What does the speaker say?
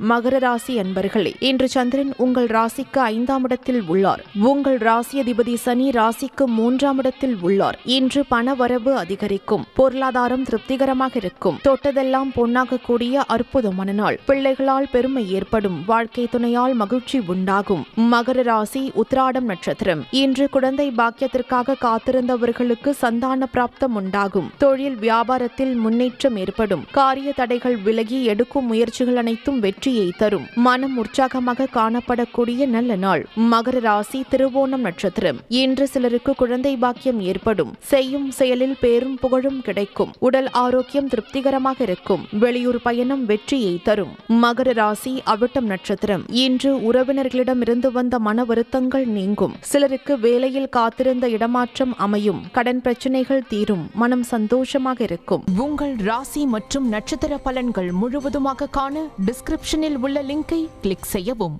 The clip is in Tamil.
மகர ராசி அன்பர்களே, இன்று சந்திரன் உங்கள் ராசிக்கு 5ஆம் இடத்தில் உள்ளார். உங்கள் ராசி அதிபதி சனி ராசிக்கு 3ஆம் இடத்தில் உள்ளார். இன்று பணவரவு அதிகரிக்கும். பொருளாதாரம் திருப்திகரமாக இருக்கும். தொட்டதெல்லாம் பொன்னாகக்கூடிய அற்புதமான நாள். பிள்ளைகளால் பெருமை ஏற்படும். வாழ்க்கை துணையால் மகிழ்ச்சி உண்டாகும். மகர ராசி உத்திராடம் நட்சத்திரம். இன்று குழந்தை பாக்கியத்திற்காக காத்திருந்தவர்களுக்கு சந்தான பிராப்தம் உண்டாகும். தொழில் வியாபாரத்தில் முன்னேற்றம் ஏற்படும். காரிய தடைகள் விலகி எடுக்கும் முயற்சிகள் அனைத்தும் வெற்றியை தரும். மனம் உற்சாகமாக காணப்படக்கூடிய நல்ல நாள். மகர ராசி திருவோணம் நட்சத்திரம். இன்று சிலருக்கு குழந்தை பாக்கியம் ஏற்படும். செய்யும் செயலில் பேரும் புகழும் கிடைக்கும். உடல் ஆரோக்கியம் திருப்திகரமாக இருக்கும். வெளியூர் பயணம் வெற்றியை தரும். மகர ராசி அவிட்டம் நட்சத்திரம். இன்று உறவினர்களிடமிருந்து வந்த மன வருத்தங்கள் நீங்கும். சிலருக்கு வேலையில் காத்திருந்த இடமாற்றம் அமையும். கடன் பிரச்சனைகள் தீரும். மனம் சந்தோஷமாக இருக்கும். உங்கள் ராசி மற்றும் நட்சத்திர பலன்கள் முழுவதுமாக காண டிஸ்கிரிப்ஷனில் உள்ள லிங்கை கிளிக் செய்யவும்.